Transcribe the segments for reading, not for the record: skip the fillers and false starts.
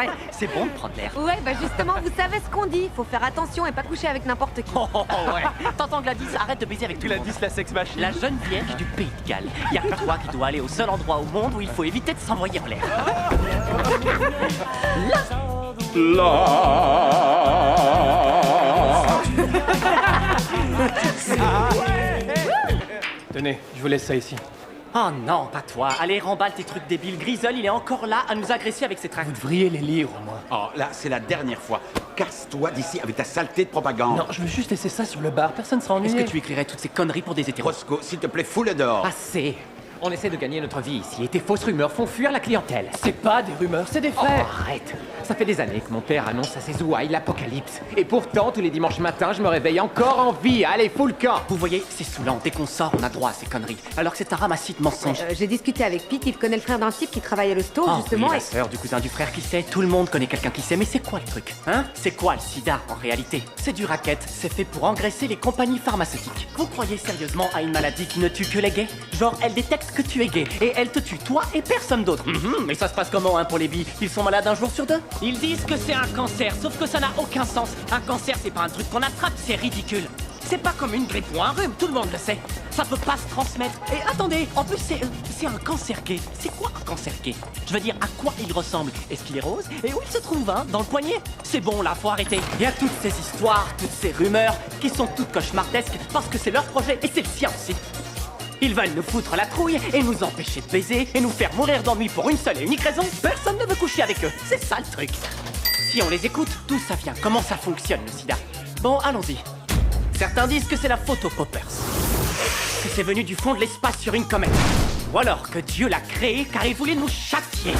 Ouais, c'est bon de prendre l'air. Ouais, bah justement, vous savez ce qu'on dit. Faut faire attention et pas coucher avec n'importe qui. Oh, ouais. T'entends Gladys, arrête de baiser avec tout le monde. Gladys, la sex machine. La jeune vierge du Pays de Galles. Y'a que toi qui dois aller au seul endroit au monde où il faut éviter de s'envoyer en l'air. Tenez, je vous laisse ça ici. Oh non, pas toi. Allez, remballe tes trucs débiles. Grisol, il est encore là à nous agresser avec ses tracts. Vous devriez les lire au moins. Oh, là, c'est la dernière fois. Casse-toi d'ici avec ta saleté de propagande. Non, je veux juste laisser ça sur le bar, personne sera Est-ce ennuyé. que tu écrirais toutes ces conneries pour des hétéros? Roscoe, s'il te plaît, fous-le dehors. Assez. On essaie de gagner notre vie ici et tes fausses rumeurs font fuir la clientèle. C'est pas des rumeurs, c'est des Oh, faits. arrête. Ça fait des années que mon père annonce à ses ouailles l'apocalypse. Et pourtant, tous les dimanches matins, je me réveille encore en vie. Allez, fous le camp. Vous voyez, c'est saoulant. Dès qu'on sort, on a droit à ces conneries. Alors que c'est un ramassis de mensonges. J'ai discuté avec Pete, il connaît le frère d'un type qui travaille à l'hosto, Oh, justement. oui, la et- sœur du cousin du frère qui sait. Tout le monde connaît quelqu'un qui sait, mais c'est quoi le truc? Hein? C'est quoi le sida, en réalité? C'est du racket, c'est fait pour engraisser les compagnies pharmaceutiques. Vous croyez sérieusement à une maladie qui ne tue que les gays? Genre, elle détecte que tu es gay, et elle te tue, toi et personne d'autre. Mais ça se passe comment, hein, pour les billes? Ils sont malades un jour sur deux? Ils disent que c'est un cancer, sauf que ça n'a aucun sens. Un cancer, c'est pas un truc qu'on attrape, c'est ridicule. C'est pas comme une grippe ou un rhume, tout le monde le sait. Ça peut pas se transmettre. Et attendez, en plus c'est un cancer gay. C'est quoi un cancer gay? Je veux dire, à quoi il ressemble? Est-ce qu'il est rose? Et où il se trouve, hein? Dans le poignet? C'est bon là, faut arrêter. Il y a toutes ces histoires, toutes ces rumeurs, qui sont toutes cauchemardesques parce que c'est leur projet et c'est le sien aussi. Ils veulent nous foutre la trouille et nous empêcher de baiser et nous faire mourir d'ennui pour une seule et unique raison. Personne ne veut coucher avec eux. C'est ça le truc. Si on les écoute, d'où ça vient? Comment ça fonctionne le sida? Bon, allons-y. Certains disent que c'est la faute aux poppers. Que c'est venu du fond de l'espace sur une comète. Ou alors que Dieu l'a créé car il voulait nous châtier.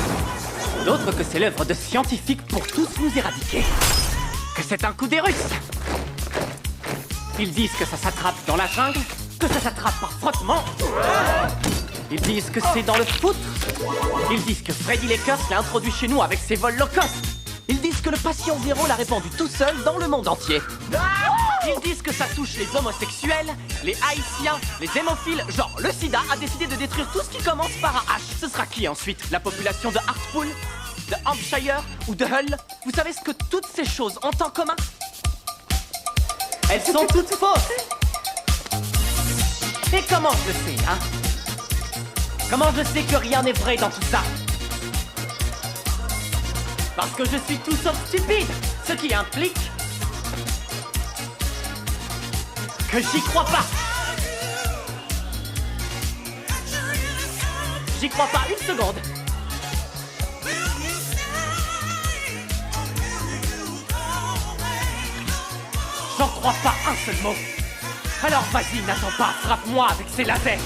D'autres que c'est l'œuvre de scientifiques pour tous nous éradiquer. Que c'est un coup des Russes. Ils disent que ça s'attrape dans la jungle, que ça s'attrape par frottement. Ils disent que c'est dans le foot. Ils disent que Freddy Lakers l'a introduit chez nous avec ses vols low cost. Ils disent que le patient zéro l'a répandu tout seul dans le monde entier. Ils disent que ça touche les homosexuels, les haïtiens, les hémophiles. Genre, le sida a décidé de détruire tout ce qui commence par un H. Ce sera qui ensuite? La population de Hartpool, de Hampshire ou de Hull? Vous savez ce que toutes ces choses ont en commun? Elles sont toutes fausses. Et comment je le sais, hein? Comment je sais que rien n'est vrai dans tout ça? Parce que je suis tout sauf stupide, ce qui implique que j'y crois pas. J'y crois pas une seconde. J'en crois pas un seul mot. Alors vas-y, n'attends pas, frappe-moi avec ces lasers.